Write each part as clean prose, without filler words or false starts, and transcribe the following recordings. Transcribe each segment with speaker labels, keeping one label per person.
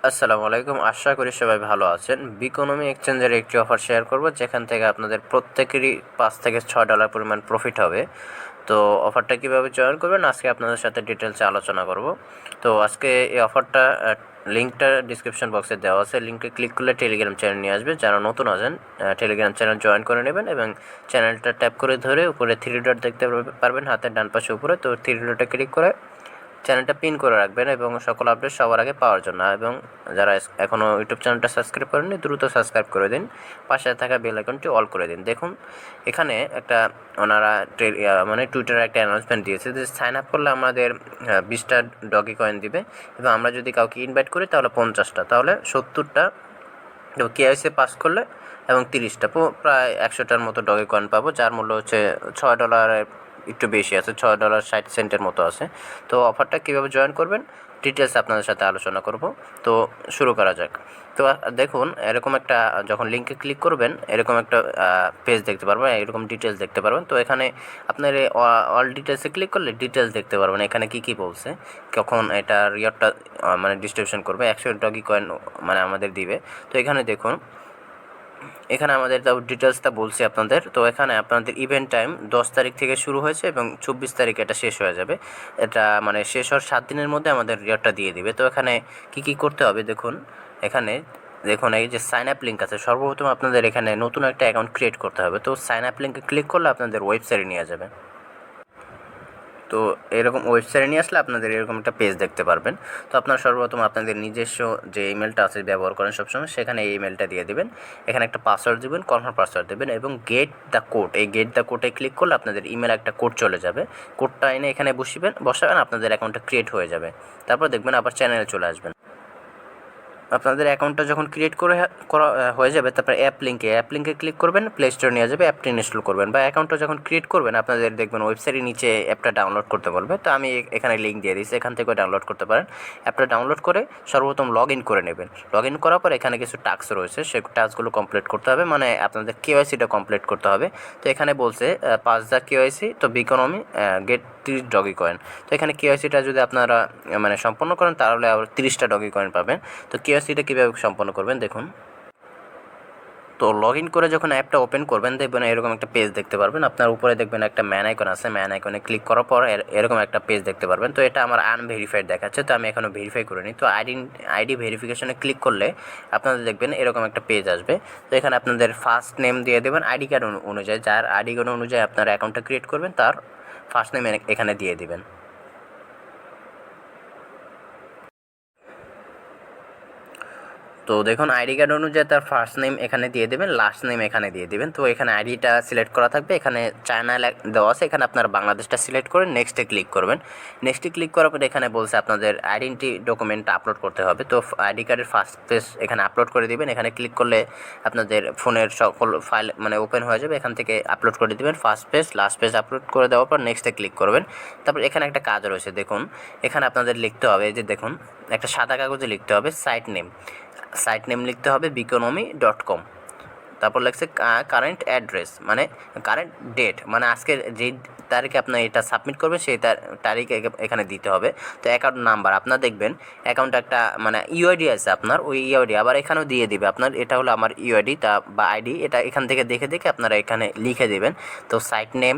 Speaker 1: আসসালামু আলাইকুম। আশা করি সবাই ভালো আছেন। বিকোনমি এক্সচেঞ্জের একটি অফার শেয়ার করব, যেখান থেকে আপনাদের প্রত্যেকেরই $5 থেকে $6 পরিমাণ প্রফিট হবে। তো অফারটা কীভাবে জয়েন করবেন আজকে আপনাদের সাথে ডিটেলসে আলোচনা করব। তো আজকে এই অফারটা লিঙ্কটা ডিসক্রিপশন বক্সে দেওয়া আছে। লিঙ্কে ক্লিক করলে টেলিগ্রাম চ্যানেল নিয়ে আসবে। যারা নতুন আছেন টেলিগ্রাম চ্যানেল জয়েন করে নেবেন এবং চ্যানেলটা ট্যাপ করে ধরে উপরে 3 ডট দেখতে পারবেন হাতের ডান পাশে উপরে। তো 3 ডটে ক্লিক করে চ্যানেলটা পিন করে রাখবেন এবং সকল আপডেট সবার আগে পাওয়ার জন্য। এবং যারা এখনও ইউটিউব চ্যানেলটা সাবস্ক্রাইব করেননি দ্রুত সাবস্ক্রাইব করে দিন, পাশে থাকা বেল আইকনটি অল করে দিন। দেখুন এখানে একটা ওনারা মানে টুইটারে একটা অ্যানাউন্সমেন্ট দিয়েছে যে সাইন আপ করলে আমাদের 20টা ডগি কয়েন দিবে এবং আমরা যদি কাউকে ইনভাইট করি তাহলে 50টা, তাহলে 70টা কেওয়াইসি পাস করলে এবং 30টা প্রায় 100টার মতো ডগি কয়েন পাবো, যার মূল্য হচ্ছে $6 একটু বেশি আছে, $6.60 মতো আছে। তো অফারটা কীভাবে জয়েন করবেন ডিটেলস আপনাদের সাথে আলোচনা করব। তো শুরু করা যাক। তো দেখুন এরকম একটা যখন লিঙ্কে ক্লিক করবেন এরকম একটা পেজ দেখতে পারবেন, এরকম ডিটেলস দেখতে পারবেন। তো এখানে আপনার অল ডিটেলসে ক্লিক করলে ডিটেলস দেখতে পারবেন এখানে কী বলছে, কখন এটা রিওয়ার্ডটা মানে ডিস্ট্রিবিউশন করবে, 100 ডগি কয়েন মানে আমাদের দিবে। তো এখানে দেখুন এখানে আমাদের ডিটেলসটা বলছি আপনাদের। তো এখানে আপনাদের ইভেন্ট টাইম 10 তারিখ থেকে শুরু হয়েছে এবং 24 তারিখ এটা শেষ হয়ে যাবে। এটা মানে শেষ হওয়ার 7 দিনের মধ্যে আমাদের রিওয়ার্ডটা দিয়ে দিবে। তো এখানে কী করতে হবে দেখুন, এখানে দেখুন এই যে সাইন আপ লিঙ্ক আছে, সর্বপ্রথম আপনাদের এখানে নতুন একটা অ্যাকাউন্ট ক্রিয়েট করতে হবে। তো সাইন আপ লিঙ্কে ক্লিক করলে আপনাদের ওয়েবসাইটে নিয়ে যাবে। তো এরকম ওয়েবসাইটে নিয়ে আসলে আপনাদের এরকম একটা পেজ দেখতে পারবেন। তো আপনারা সর্বপ্রথম আপনাদের নিজস্ব যে ইমেলটা আছে ব্যবহার করেন সবসময়, সেখানে এই ইমেলটা দিয়ে দেবেন। এখানে একটা পাসওয়ার্ড দেবেন, কনফার্ম পাসওয়ার্ড দেবেন এবং গেট দ্য কোড, এই গেট দ্য কোডে ক্লিক করলে আপনাদের ইমেল একটা কোড চলে যাবে। কোডটা এনে এখানে বসাবেন, আপনাদের অ্যাকাউন্টটা ক্রিয়েট হয়ে যাবে। তারপর দেখবেন আবার চ্যানেলে চলে আসবেন। আপনাদের অ্যাকাউন্টটা যখন ক্রিয়েট করা হয়ে যাবে, তারপর অ্যাপ লিঙ্কে ক্লিক করবেন, প্লে স্টোরে নিয়ে যাবে, অ্যাপটা ইনস্টল করবেন। বা অ্যাকাউন্টটা যখন ক্রিয়েট করবেন আপনাদের দেখবেন ওয়েবসাইটের নিচে অ্যাপটা ডাউনলোড করতে বলবে। তো আমি এখানে লিঙ্ক দিয়ে দিয়েছি, এখান থেকে ডাউনলোড করতে পারেন। অ্যাপটা ডাউনলোড করে সর্বপ্রথম লগ ইন করে নেবেন। লগ ইন করার পর এখানে কিছু টাস্ক রয়েছে, সেই টাস্কগুলো কমপ্লিট করতে হবে, মানে আপনাদের কেওয়াইসিটা কমপ্লিট করতে হবে। তো এখানে বলছে 5,000 কেওয়াইসি, তো বিকোনমি গেট 30 ডগি কয়েন। তো এখানে কেওয়াইসিটা যদি আপনারা মানে সম্পন্ন করেন তাহলে আবার 30টা ডগি কয়েন পাবেন। তো কেওয়াইসিটা কীভাবে সম্পন্ন করবেন দেখুন। তো লগ ইন করে যখন অ্যাপটা ওপেন করবেন দেখবেন এরকম একটা পেজ দেখতে পারবেন। আপনার উপরে দেখবেন একটা ম্যান আইকন আছে, ম্যান আইকনে ক্লিক করার পর এরকম একটা পেজ দেখতে পারবেন। তো এটা আমার আনভেরিফাইড দেখাচ্ছে, তো আমি এখনও ভেরিফাই করিনি। তো আইডি ভেরিফিকেশনে ক্লিক করলে আপনাদের দেখবেন এরকম একটা পেজ আসবে। তো এখানে আপনাদের ফার্স্ট নেম দিয়ে দেবেন আইডি কার্ড অনুযায়ী, যার আইডি কার্ড অনুযায়ী আপনার অ্যাকাউন্টটা ক্রিয়েট করবেন তার ফার্স্ট নেম এখানে দিয়ে দিবেন। তো দেখুন আইডি কার্ড অনুযায়ী তার ফার্স্ট নেম এখানে দিয়ে দেবেন, লাস্ট নেম এখানে দিয়ে দেবেন। তো এখানে আইডিটা সিলেক্ট করা থাকবে, এখানে চায়না দেওয়া আছে, এখানে আপনার বাংলাদেশটা সিলেক্ট করে নেক্সটে ক্লিক করবেন। নেক্সটে ক্লিক করার পরে এখানে বলছে আপনাদের আইডেন্টি ডকুমেন্ট আপলোড করতে হবে। তো আইডি কার্ডের ফার্স্ট পেজ এখানে আপলোড করে দিবেন। এখানে ক্লিক করলে আপনাদের ফোনের সকল ফাইল মানে ওপেন হয়ে যাবে, এখান থেকে আপলোড করে দিবেন first page, last page upload করে দেওয়ার পর নেক্সটে ক্লিক করবেন। তারপর এখানে একটা কাজ রয়েছে দেখুন, এখানে আপনাদের লিখতে হবে, এই যে দেখুন একটা সাদা কাগজে লিখতে হবে সাইট নেম লিখতে হবে biconomy.com। তারপর লিখছে কারেন্ট অ্যাড্রেস, মানে কারেন্ট ডেট, মানে আজকের যেই তারিখে আপনি এটা সাবমিট করবেন সেই তারিখ এখানে দিতে হবে। তো অ্যাকাউন্ট নাম্বার আপনার দেখবেন অ্যাকাউন্টে একটা মানে ইউআইডি আছে আপনার, ওই ইউআইডি আবার এখানেও দিয়ে দিবে আপনার। এটা হলো আমার ইউআইডি বা আইডি, এটা এখান থেকে দেখে আপনারা এখানে লিখে দেবেন। তো সাইট নেম,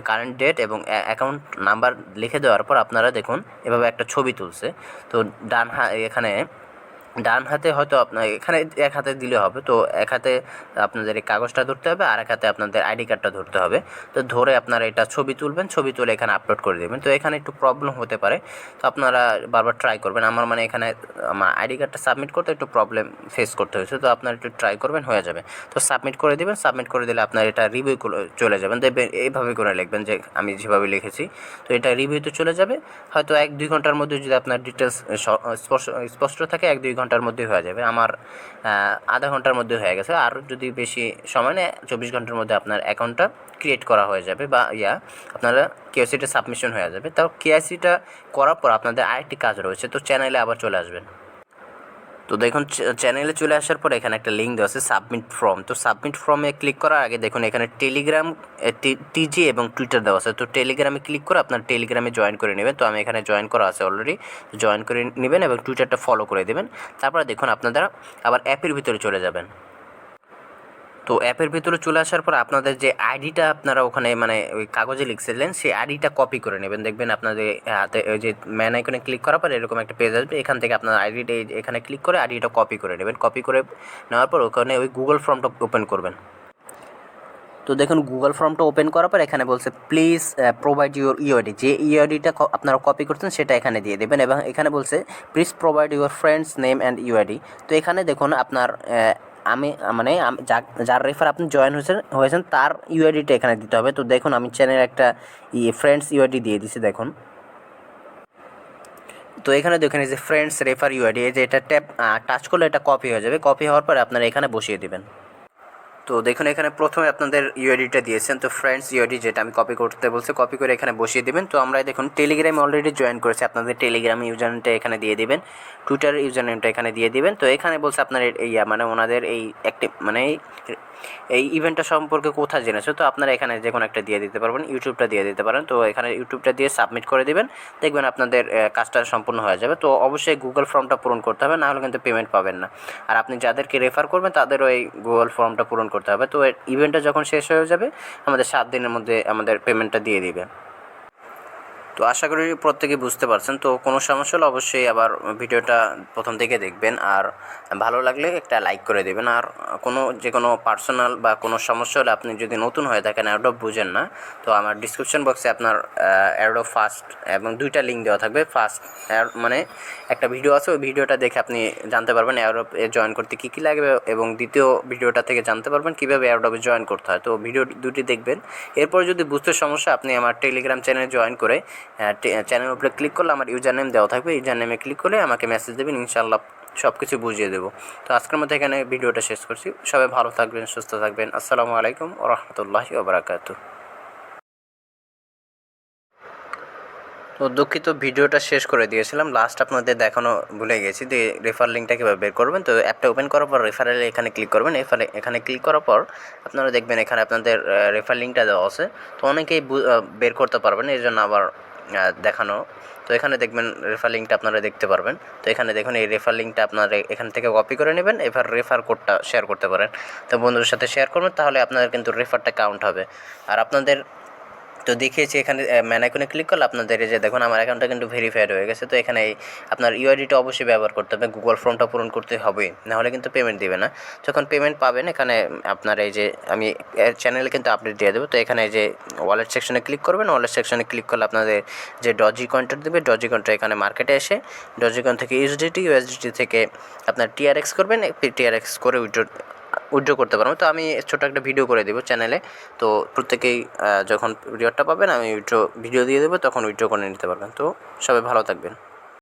Speaker 1: কারেন্ট ডেট এবং অ্যাকাউন্ট নাম্বার লিখে দেওয়ার পর আপনারা দেখুন এভাবে একটা ছবি তুলছে। তো এখানে ডান হাতে হয়তো আপনার এখানে এক হাতে দিলে হবে। তো এক হাতে আপনাদের এই কাগজটা ধরতে হবে, আর এক হাতে আপনাদের আইডি কার্ডটা ধরতে হবে। তো ধরে আপনারা এটা ছবি তুলবেন, ছবি তুলে এখানে আপলোড করে দেবেন। তো এখানে একটু প্রবলেম হতে পারে, তো আপনারা বারবার ট্রাই করবেন। আমার মানে এখানে আমার আইডি কার্ডটা সাবমিট করতে একটু প্রবলেম ফেস করতে হয়েছে, তো আপনারা একটু ট্রাই করবেন, হয়ে যাবে। তো সাবমিট করে দেবেন, সাবমিট করে দিলে আপনার এটা রিভিউ চলে যাবেন। দেখবেন এইভাবে করে লিখবেন যে আমি যেভাবে লিখেছি, তো এটা রিভিউতে চলে যাবে। হয়তো 1-2 ঘন্টার মধ্যে যদি আপনার ডিটেলস স্পষ্ট থাকে 1-2 ঘন্টার মধ্যে হয়ে যাবে। আমার আধা ঘন্টার মধ্যে হয়ে গেছে। আর যদি বেশি সময় নেয় 24 ঘন্টার মধ্যে আপনার অ্যাকাউন্টটা ক্রিয়েট করা হয়ে যাবে, বা আপনারা কেওয়াইসিটা সাবমিশন হয়ে যাবে। তাও কেওয়াইসিটা করার পর আপনাদের আরেকটি কাজ রয়েছে, তো চ্যানেলে আবার চলে আসবেন। তো তো দেখুন চ্যানেলে চলে আসার পর এখানে একটা লিঙ্ক দেওয়া আছে সাবমিট ফর্ম। তো সাবমিট ফর্মে ক্লিক করার আগে দেখুন এখানে টেলিগ্রাম, টিজি এবং টুইটার দেওয়া আছে। তো টেলিগ্রামে ক্লিক করে আপনার টেলিগ্রামে জয়েন করে নেবেন। তো আমি এখানে জয়েন করা আছে অলরেডি, জয়েন করে নেবেন এবং টুইটারটা ফলো করে দেবেন। তারপরে দেখুন আপনারা আবার অ্যাপের ভিতরে চলে যাবেন। তো অ্যাপের ভিতরে চলে আসার পর আপনাদের যে আইডিটা আপনারা ওখানে মানে ওই কাগজে লিখছিলেন সেই আইডিটা কপি করে নেবেন। দেখবেন আপনাদের হাতে ওই যে ম্যান আইকনে ক্লিক করার পর এরকম একটা পেজ আসবে, এখান থেকে আপনার আইডিটা এখানে ক্লিক করে আইডিটা কপি করে নেবেন। কপি করে নেওয়ার পর ওখানে ওই গুগল ফর্মটা ওপেন করবেন। তো দেখুন গুগল ফর্মটা ওপেন করার পর এখানে বলছে প্লিজ প্রোভাইড ইউর ইউআইডি। যে ইউআইডিটা আপনারা কপি করছেন সেটা এখানে দিয়ে দেবেন এবং এখানে বলছে please provide your friends name and UID. তো এখানে দেখুন আপনার আমি মানে যার রেফার আপনি জয়েন হয়েছেন তার ইউআইডিটা এখানে দিতে হবে। তো দেখুন আমি চ্যানেলের একটা ফ্রেন্ডস ইউআইডি দিয়ে দিছি দেখুন। তো এখানে দেখুন এই যে ফ্রেন্ডস রেফার ইউআইডি, এই যে এটা ট্যাপ টাচ করলে এটা কপি হয়ে যাবে। কপি হওয়ার পরে আপনারা এখানে বসিয়ে দেবেন। তো দেখুন এখানে প্রথমে আপনাদের ইউআইডিটা দিয়েছেন, তো ফ্রেন্ডস ইউআইডি যেটা আমি কপি করতে বলছি কপি করে এখানে বসিয়ে দেবেন। তো আমরা দেখুন টেলিগ্রামে অলরেডি জয়েন করেছি, আপনাদের টেলিগ্রাম ইউজার নেমটা এখানে দিয়ে দিবেন, টুইটার ইউজার নেমটা এখানে দিয়ে দিবেন। তো এখানে বলছে আপনার এই মানে ওনাদের এই অ্যাক্টিভ মানে এই ইভেন্টটা সম্পর্কে কোথায় জেনেছো, তো আপনারা এখানে যে কোনো একটা দিয়ে দিতে পারবেন, ইউটিউবটা দিয়ে দিতে পারেন। তো এখানে ইউটিউবটা দিয়ে সাবমিট করে দেবেন, দেখবেন আপনাদের কাজটা সম্পূর্ণ হয়ে যাবে। তো অবশ্যই গুগল ফর্মটা পূরণ করতে হবে, নাহলে কিন্তু পেমেন্ট পাবেন না। আর আপনি যাদেরকে রেফার করবেন তাদেরও এই গুগল ফর্মটা পূরণ করতে হবে। তো ইভেন্টটা যখন শেষ হয়ে যাবে আমাদের 7 দিনের মধ্যে আমাদের পেমেন্টটা দিয়ে দিবে। তো আশা করি প্রত্যেকে বুঝতে পারছেন। তো কোনো সমস্যা হলে অবশ্যই আবার ভিডিওটা প্রথম থেকে দেখবেন, আর ভালো লাগলে একটা লাইক করে দেবেন। আর যে কোনো পার্সোনাল বা কোনো সমস্যা হলে আপনি যদি নতুন হয়ে থাকেন, এয়ারড্রপ বুঝেন না, তো আমার ডিসক্রিপশন বক্সে আপনার এয়ারড্রপ ফার্স্ট এবং 2টা লিঙ্ক দেওয়া থাকবে। ফার্স্ট মানে একটা ভিডিও আছে, ওই ভিডিওটা দেখে আপনি জানতে পারবেন এয়ারড্রপে জয়েন করতে কী কী লাগবে, এবং দ্বিতীয় ভিডিওটা থেকে জানতে পারবেন কীভাবে এয়ারড্রপে জয়েন করতে হয়। তো ভিডিও দুটি দেখবেন। এরপর যদি বুঝতে সমস্যা আপনি আমার টেলিগ্রাম চ্যানেলে জয়েন করে চ্যানেলের উপরে ক্লিক করলে আমার ইউজার নেম দেওয়া থাকবে, ইউজার নেমে ক্লিক করলে আমাকে মেসেজ দেবেন, ইনশাআল্লাহ সব কিছু বুঝিয়ে দেবো। তো আজকের মধ্যে এখানে ভিডিওটা শেষ করছি। সবাই ভালো থাকবেন, সুস্থ থাকবেন। আসসালামু আলাইকুম ওয়া রাহমাতুল্লাহি ওয়া বারাকাতুহু। তো দুঃখিত, ভিডিওটা শেষ করে দিয়েছিলাম, লাস্ট আপনাদের দেখানো ভুলে গেছি যে রেফার লিঙ্কটা কীভাবে বের করবেন। তো অ্যাপটা ওপেন করার পর রেফারেলে এখানে ক্লিক করবেন। এখানে ক্লিক করার পর আপনারা দেখবেন এখানে আপনাদের রেফার লিঙ্কটা দেওয়া আছে। তো অনেকেই বের করতে পারবেন, এই জন্য আবার দেখানো। তো এখানে দেখবেন রেফার লিঙ্কটা আপনারা দেখতে পারবেন। তো এখানে দেখুন এই রেফার লিঙ্কটা আপনারা এখান থেকে কপি করে নেবেন, এবার রেফার কোডটা শেয়ার করতে পারেন। তো বন্ধুদের সাথে শেয়ার করবেন, তাহলে আপনাদের কিন্তু রেফারটা কাউন্ট হবে। আর আপনাদের তো দেখিয়েছি এখানে ম্যান আইকনে ক্লিক করলে আপনাদের এই যে দেখুন আমার অ্যাকাউন্টটা কিন্তু ভেরিফাইড হয়ে গেছে। তো এখানে আপনার ইউআইডিটা অবশ্যই ব্যবহার করতে হবে, গুগল ফর্মটা পূরণ করতে হবে, নাহলে কিন্তু পেমেন্ট দেবে না। যখন পেমেন্ট পাবেন এখানে আপনার এই যে আমি চ্যানেলে কিন্তু আপডেট দিয়ে দেবো। তো এখানে এই যে ওয়ালেট সেকশনে ক্লিক করবেন, ওয়ালেট সেকশনে ক্লিক করলে আপনাদের যে ডজি কয়েনটা দেবে, ডজি কয়েনটা এখানে মার্কেটে এসে ডজি কয়েন থেকে ইউএসডিটি থেকে আপনার টিআরএক্স করবেন, টিআরএক্স করে উইথড্র করতে পারবো। তো আমি ছোটো একটা ভিডিও করে দেবো চ্যানেলে। তো প্রত্যেকেই যখন রিওয়ার্ডটা পাবেন আমি ভিডিও দিয়ে দেবো, তখন উইথড্র করে নিতে পারবেন। তো সবাই ভালো থাকবেন।